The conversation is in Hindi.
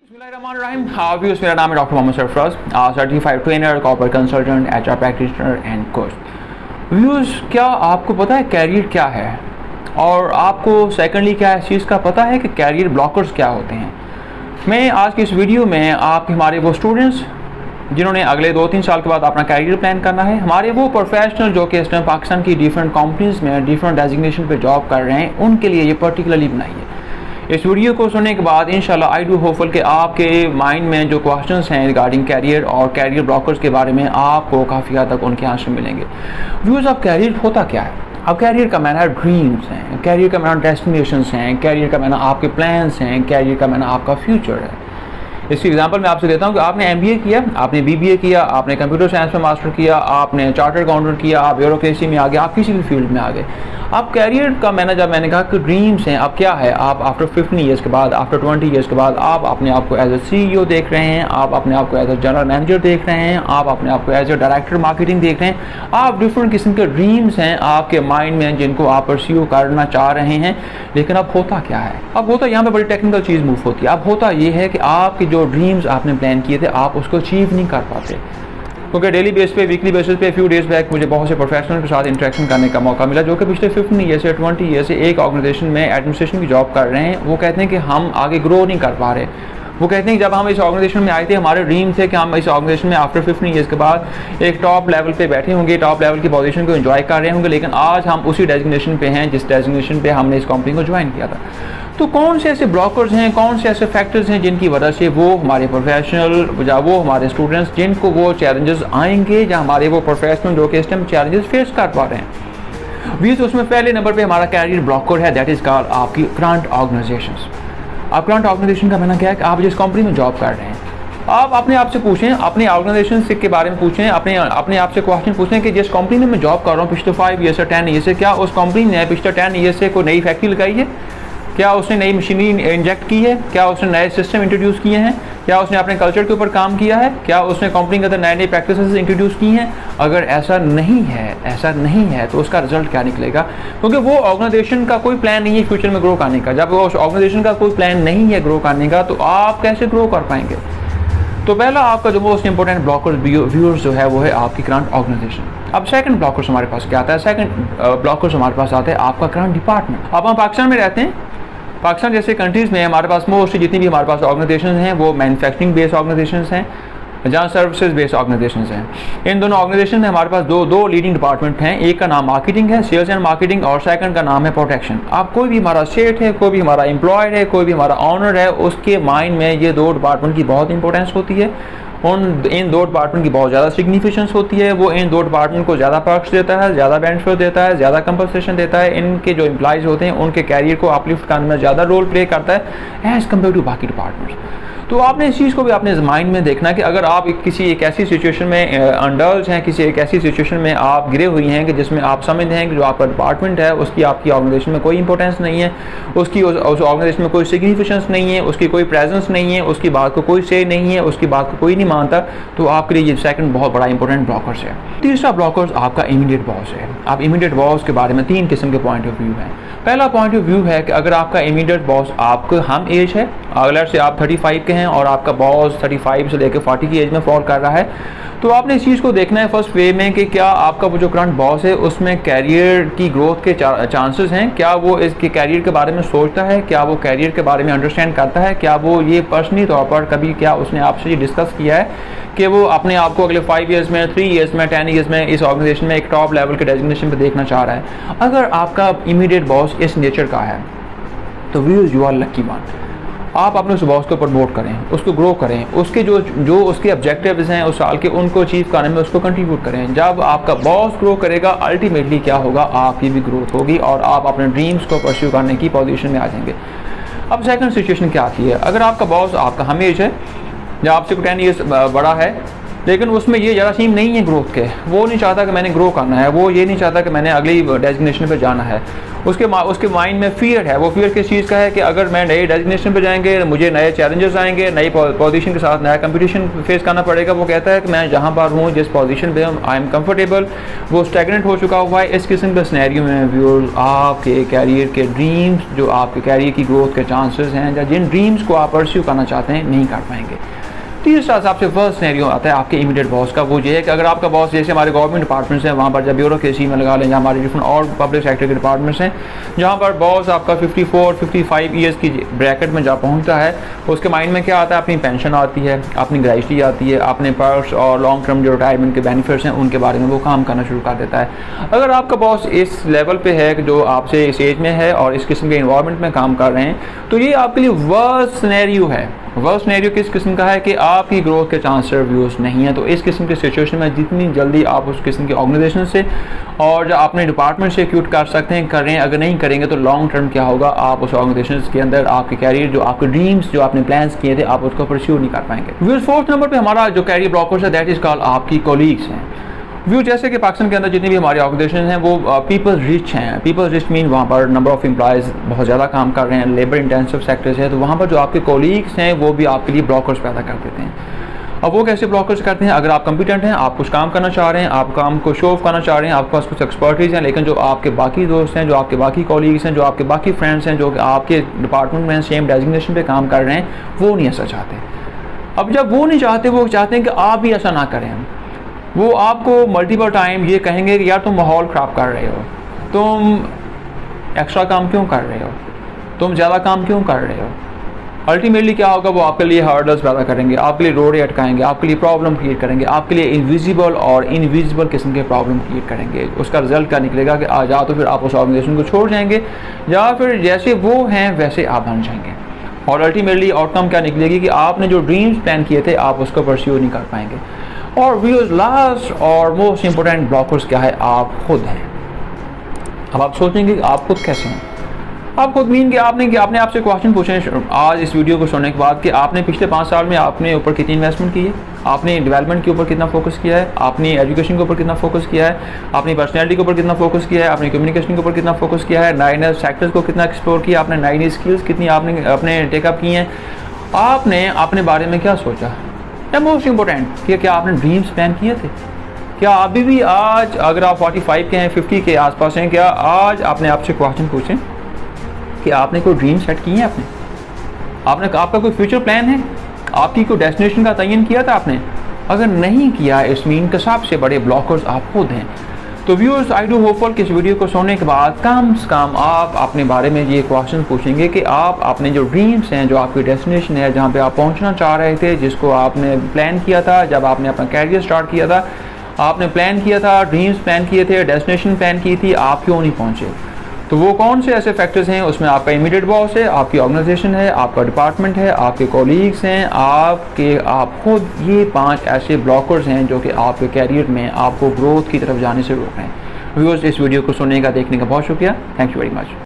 बिस्मिल्लाहिर्रहमानिर्रहीम। व्यूअर्स, मेरा नाम है doctor Mohammad Sarfaraz, certified trainer, corporate consultant, HR practitioner and coach. Viewers, क्या आपको पता है कैरियर क्या है? और आपको सेकेंडली क्या इस चीज़ का पता है कि कैरियर ब्लॉकर्स क्या होते हैं? मैं आज की इस वीडियो में आप हमारे वो स्टूडेंट्स जिन्होंने अगले 2-3 साल के बाद अपना कैरियर प्लान करना है, हमारे वो प्रोफेशनल जो कि इस टाइम पाकिस्तान की डिफरेंट कंपनीज में डिफरेंट डेजिग्नेशन पे जॉब कर रहे हैं, उनके लिए ये पर्टिकुलरली बनाई है। इस वीडियो को सुनने के बाद इंशाल्लाह आई डू होपफुल कि आपके माइंड में जो क्वेश्चंस हैं रिगार्डिंग कैरियर और कैरियर ब्लॉकर्स के बारे में आपको काफ़ी हद तक उनके आंसर मिलेंगे। व्यूअर्स, अब कैरियर होता क्या है? अब कैरियर का माना ड्रीम्स हैं, कैरियर का माना डेस्टिनेशंस हैं, कैरियर का माना आपके प्लान्स हैं, कैरियर का माना आपका फ्यूचर है। इसकी एग्जांपल मैं आपसे देता हूँ कि आपने एमबीए किया, आपने बीबीए किया, आपने कंप्यूटर साइंस में मास्टर किया, आपने चार्टर्ड अकाउंटेंट किया, आप ब्यूरोक्रेसी में आ गए, आप किसी भी फील्ड में आ गए। आप कैरियर का जब मैंने कहा कि ड्रीम्स हैं, अब क्या है? आप आफ्टर 15 ईयर्स के बाद, आफ्टर 20 ईयर्स के बाद आप अपने आप को एज ए CEO देख रहे हैं, आप अपने आप को एज ए जनरल मैनेजर देख रहे हैं, आप अपने आप को एज ए डायरेक्टर मार्केटिंग देख रहे हैं। आप डिफरेंट किस्म के ड्रीम्स हैं आपके माइंड में जिनको आप परस्यू करना चाह रहे हैं। लेकिन अब होता क्या है? अब होता यहाँ पे बड़ी टेक्निकल चीज़ मूव होती है। अब होता ये है कि आपके जो ड्रीम्स आपने प्लान किए थे आप उसको अचीव नहीं कर पाते, क्योंकि डेली बेस पे, वीकली बेसिस पे, फ्यू डेज बैक मुझे बहुत से प्रोफेशनल के साथ इंटरेक्शन करने का मौका मिला जो कि पिछले 15 ईयर से 20 ईयर से एक ऑर्गेनाइजेशन में एडमिनिस्ट्रेशन की जॉब कर रहे हैं। वो कहते हैं कि हम आगे ग्रो नहीं कर पा रहे। वो कहते हैं कि जब हम इस ऑर्गेनाइजेशन में आए थे, हमारे ड्रीम थे कि हम इस ऑर्गेनाइजेशन में आफ्टर 15 ईयर्स के बाद एक टॉप लेवल पे बैठे होंगे, टॉप लेवल की पोजीशन को एंजॉय कर रहे होंगे, लेकिन आज हम उसी डेजिग्नेशन पे हैं जिस डेजिग्नेशन पे हमने इस कंपनी को ज्वाइन किया था। तो कौन से ऐसे ब्लॉकर्स हैं, कौन से ऐसे फैक्टर्स हैं जिनकी वजह से वो हमारे प्रोफेशनल या वो हमारे स्टूडेंट्स जिनको वो चैलेंजेस आएंगे या हमारे वो प्रोफेशनल जो कि इस टाइम चैलेंजेस फेस कर पा रहे हैं? वीज उसमें पहले नंबर पे हमारा कैरियर ब्लॉकर है, दैट इज कॉल्ड आपकी करंट ऑर्गेनाइजेशंस। आप करंट ऑर्गेनाइजेशन का माना क्या है कि आप जिस कंपनी में जॉब कर रहे हैं, आप अपने आप से पूछें, अपने ऑर्गेनाइजेशन के बारे में पूछें, अपने आप से क्वेश्चन पूछें कि जिस कंपनी में मैं जॉब कर रहा हूँ पिछले 5 ईयर से 10 ईयर से, क्या उस कंपनी ने पिछले 10 ईयर से कोई नई फैक्ट्री लगाई है? क्या उसने नई मशीनरी इंजेक्ट की है? क्या उसने नए सिस्टम इंट्रोड्यूस किए हैं? क्या उसने अपने कल्चर के ऊपर काम किया है? क्या उसने कंपनी के अंदर नए नए प्रैक्टिसेस इंट्रोड्यूस की हैं? अगर ऐसा नहीं है तो उसका रिजल्ट क्या निकलेगा? क्योंकि वो ऑर्गेनाइजेशन का कोई प्लान नहीं है फ्यूचर में ग्रो करने का। जब वो ऑर्गेनाइजेशन का कोई प्लान नहीं है ग्रो करने का, तो आप कैसे ग्रो कर पाएंगे? तो पहला आपका जो मोस्ट इंपॉर्टेंट ब्लॉकर व्यूअर्स जो है वो है आपकी करंट ऑर्गेनाइजेशन। अब सेकंड ब्लॉकर्स हमारे पास क्या आता है? सेकंड ब्लॉकर्स हमारे पास आता है आपका करंट डिपार्टमेंट। अब हम पाकिस्तान में रहते हैं, पाकिस्तान जैसे कंट्रीज़ में हमारे पास मोस्टली जितनी भी हमारे पास ऑर्गेनाइजेशन हैं वो मैन्युफैक्चरिंग बेस्ड ऑर्गेनाइजेशन हैं, जहाँ सर्विसेज बेस्ड ऑर्गेनाइजेशन हैं। इन दोनों ऑर्गेनाइजेशन में हमारे पास दो लीडिंग डिपार्टमेंट हैं। एक का नाम मार्केटिंग है, सेल्स एंड मार्केटिंग, और सेकंड का नाम है प्रोटेक्शन। आप कोई भी हमारा सेठ है, कोई भी हमारा एम्प्लॉयड है, कोई भी हमारा ऑनर है, उसके माइंड में ये दो डिपार्टमेंट की बहुत इंपॉर्टेंस होती है। इन दो डिपार्टमेंट की बहुत ज़्यादा सिग्निफिकेंस होती है। वो इन दो डिपार्टमेंट को ज़्यादा पर्क्स देता है, ज़्यादा बेनिफिट देता है, ज़्यादा कंपनसेशन देता है। इनके जो एम्प्लॉइज़ होते हैं उनके कैरियर को अपलिफ्ट करने में ज़्यादा रोल प्ले करता है एज़ कम्पेयर टू बाकी डिपार्टमेंट्स। तो आपने इस चीज़ को भी अपने माइंड में देखना है कि अगर आप किसी एक ऐसी सिचुएशन में अंडर्ज हैं, किसी एक ऐसी सिचुएशन में आप गिरे हुई हैं कि जिसमें आप समझते हैं कि जो आपका डिपार्टमेंट है उसकी आपकी ऑर्गेनाइजेशन में कोई इंपॉर्टेंस नहीं है, उसकी उस ऑर्गेनाइजेशन में कोई सिग्निफिकेंस नहीं है, उसकी कोई प्रेजेंस नहीं है, उसकी बात को कोई से नहीं है, उसकी बात को कोई नहीं मानता, तो आपके लिए ये सेकंड बहुत बड़ा इंपॉर्टेंट ब्लॉकर्स है। तीसरा ब्लॉकर्स आपका इमीडिएट बॉस है। आप इमीडिएट बॉस के बारे में 3 किस्म के पॉइंट ऑफ व्यू हैं। पहला पॉइंट ऑफ व्यू है कि अगर आपका इमीडिएट बॉस आपको हम एज है, अगर से आप 35 के हैं और आपका बॉस 35 से लेकर 40 की एज में फॉल कर रहा है, तो आपने इस चीज़ को देखना है फर्स्ट वे में कि क्या आपका वो जो करंट बॉस है उसमें कैरियर की ग्रोथ के चांसेस हैं? क्या वो इसके कैरियर के बारे में सोचता है? क्या वो कैरियर के बारे में अंडरस्टैंड करता है? क्या वो ये पर्सनली तौर पर कभी क्या उसने आपसे ये डिस्कस किया है कि वो अपने आप को अगले 5 ईयर्स में, 3 ईयर्स में, 10 ईयर्स में इस ऑर्गेनाइजेशन में एक टॉप लेवल के डेजिग्नेशन पर देखना चाह रहा है? अगर आपका इमीडिएट बॉस इस नेचर का है तो viewers, you are lucky one. आप अपने उस बॉस को प्रमोट करें, उसको ग्रो करें, उसके जो उसके ऑब्जेक्टिव्स हैं उस साल के उनको अचीव करने में उसको कंट्रीब्यूट करें। जब आपका बॉस ग्रो करेगा, अल्टीमेटली क्या होगा? आपकी भी ग्रोथ होगी और आप अपने ड्रीम्स को परस्यू करने की पोजीशन में आ जाएंगे। अब सेकंड सिचुएशन क्या आती है? अगर आपका बॉस आपका हमेश है या आपसे 10 ईयर्स बड़ा है, लेकिन उसमें ये जरासीम नहीं है ग्रोथ के। वो नहीं चाहता कि मैंने ग्रो करना है, वो ये नहीं चाहता कि मैंने अगली डेजिग्नेशन पे जाना है। उसके माइंड में फियर है। वो फियर किस चीज़ का है कि अगर मैं नई डेजिग्नेशन पे जाएंगे मुझे नए चैलेंजेस आएंगे, नई पोजीशन के साथ नया कंपटीशन फेस करना पड़ेगा। वो कहता है कि मैं जहाँ पर हूँ, जिस पोजीशन पे हूँ, आई एम कंफर्टेबल, वो स्टैग्नेंट हो चुका हुआ है। इस किस्म के सिनेरियो में व्यूअर्स आपके कैरियर के ड्रीम्स, जो आपके कैरियर की ग्रोथ के चांसेस हैं या जिन ड्रीम्स को आप परस्यू करना चाहते हैं, नहीं कर पाएंगे। तीसरा सबसे फर्स्ट सिनेरियो आता है आपके इमीडिएट बॉस का। वो ये है कि अगर आपका बॉस, जैसे हमारे गवर्नमेंट डिपार्टमेंट्स हैं, वहाँ पर जब ब्यूरोक्रेसी में लगा लें, या हमारे डिफरेंट और पब्लिक सेक्टर के डिपार्टमेंट्स हैं, जहाँ पर बॉस आपका 54-55 ईयर्स की ब्रैकेट में जा पहुँचता है, उसके माइंड में क्या आता है? अपनी पेंशन आती है, अपनी ग्रेजुटी आती है, अपने पर्क्स और लॉन्ग टर्म जो रिटायरमेंट के बेनिफिट्स हैं उनके बारे में वो काम करना शुरू कर देता है। अगर आपका बॉस इस लेवल पे है कि जो आपसे इस एज में है और इस किस्म के इन्वायरमेंट में काम कर रहे हैं, तो ये आपके लिए वर्स्ट सिनेरियो है। वर्स्ट सिनेरियो किस किस्म का है कि आपकी ग्रोथ के चांस व्यूज नहीं है। तो इस किस्म की सिचुएशन में जितनी जल्दी आप उस किस्म की ऑर्गेनाइजेशन से और जो अपने डिपार्टमेंट से क्यूट कर सकते हैं करें। अगर नहीं करेंगे तो लॉन्ग टर्म क्या होगा, आप उस ऑर्गेनाइजेशन के अंदर आपके कैरियर, जो आपके ड्रीम्स, जो आपने प्लान्स किए थे, आप उसको परस्यू नहीं कर पाएंगे। व्यूज फोर्थ नंबर पर हमारा जो कैरियर ब्लॉकर्स है, दैट इज कॉल्ड आपकी कोलीग्स हैं। व्यू जैसे कि पाकिस्तान के अंदर जितनी भी हमारी ऑर्गेनाइजेशन हैं वो पीपल रिच हैं। पीपल रिच मीन वहाँ पर नंबर ऑफ एम्प्लॉयज़ बहुत ज़्यादा काम कर रहे हैं, लेबर इंटेंसिव सेक्टर्स है, तो वहाँ पर जो आपके कोलीग्स हैं वो भी आपके लिए ब्लॉकर्स पैदा कर देते हैं। अब वो कैसे ब्लॉकर्स करते हैं? अगर आप कंपिटेंट हैं, आप कुछ काम करना चाह रहे हैं, आप काम को शो ऑफ करना चाह रहे हैं, आपके पास कुछ एक्सपर्टीज़ हैं, लेकिन जो आपके बाकी दोस्त हैं, जो आपके बाकी कोलीग्स हैं, जो आपके बाकी फ्रेंड्स हैं, जो आपके डिपार्टमेंट में सेम डेजिग्नेशन पे काम कर रहे हैं, वो नहीं ऐसा चाहते। अब जब वो नहीं चाहते, वो चाहते हैं कि आप भी ऐसा ना करें। वो आपको मल्टीपल टाइम ये कहेंगे कि यार तुम माहौल ख़राब कर रहे हो, तुम एक्स्ट्रा काम क्यों कर रहे हो, तुम ज़्यादा काम क्यों कर रहे हो। अल्टीमेटली क्या होगा, वो आपके लिए हर्डल्स पैदा करेंगे, आपके लिए रोड अटकाएंगे, आपके लिए प्रॉब्लम क्रिएट करेंगे, आपके लिए इनविजिबल और इनविजिबल किस्म के प्रॉब्लम क्रिएट करेंगे। उसका रिजल्ट क्या निकलेगा कि आज या तो फिर आप उस ऑर्गेनाइजेशन को छोड़ जाएंगे, या फिर जैसे वो हैं वैसे आप बन जाएंगे। और अल्टीमेटली आउटकम क्या निकलेगी कि आपने जो ड्रीम्स प्लान किए थे आप उसको परस्यू नहीं कर पाएंगे। और व्यूअर्स लास्ट और मोस्ट इंपॉर्टेंट ब्लॉकर्स क्या है? आप खुद हैं। अब आप सोचेंगे कि आप खुद कैसे हैं। आप खुद मीन कि आपने आपसे क्वेश्चन पूछे आज इस वीडियो को सुनने के बाद कि आपने पिछले 5 साल में आपने ऊपर कितनी इन्वेस्टमेंट की है, आपने डेवलपमेंट के ऊपर कितना फोकस किया है, आपने एजुकेशन के ऊपर कितना फोकस किया है, अपनी पर्सनैलिटी के ऊपर कितना फोकस किया है, अपनी कम्युनिकेशन के ऊपर कितना फोकस किया है, नए नए सेक्टर्स को कितना एक्सप्लोर किया, आपने नई नई स्किल्स कितनी आपने अपने टेकअप की हैं, आपने अपने बारे में क्या सोचा। मोस्ट इंपॉर्टेंट कि क्या आपने ड्रीम्स प्लान किए थे? क्या अभी भी आज अगर आप 45 के हैं, 50 के आसपास हैं, क्या आज आपने आपसे क्वेश्चन पूछें कि आपने कोई ड्रीम सेट किए हैं? आपका कोई फ्यूचर प्लान है? आपकी कोई डेस्टिनेशन का तयन किया था आपने? अगर नहीं किया, इस मीन के सबसे बड़े ब्लॉकर्स आप खुद हैं। तो व्यूअर्स, आई डू होपफुल कि इस वीडियो को सुनने के बाद कम से कम आप अपने बारे में ये क्वेश्चन पूछेंगे कि आप अपने जो ड्रीम्स हैं, जो आपकी डेस्टिनेशन है, जहाँ पे आप पहुँचना चाह रहे थे, जिसको आपने प्लान किया था जब आपने अपना कैरियर स्टार्ट किया था, आपने प्लान किया था, ड्रीम्स प्लान किए थे, डेस्टिनेशन प्लान की थी, आप क्यों नहीं पहुँचे? तो वो कौन से ऐसे फैक्टर्स हैं? उसमें आपका इमीडिएट बॉस है, आपकी ऑर्गेनाइजेशन है, आपका डिपार्टमेंट है, आपके कोलीग्स हैं, आप खुद। ये 5 ऐसे ब्लॉकर्स हैं जो कि आपके कैरियर में आपको ग्रोथ की तरफ जाने से रोक रहे हैं। व्यूअर्स, इस वीडियो को सुनने का, देखने का बहुत शुक्रिया। Thank you very much.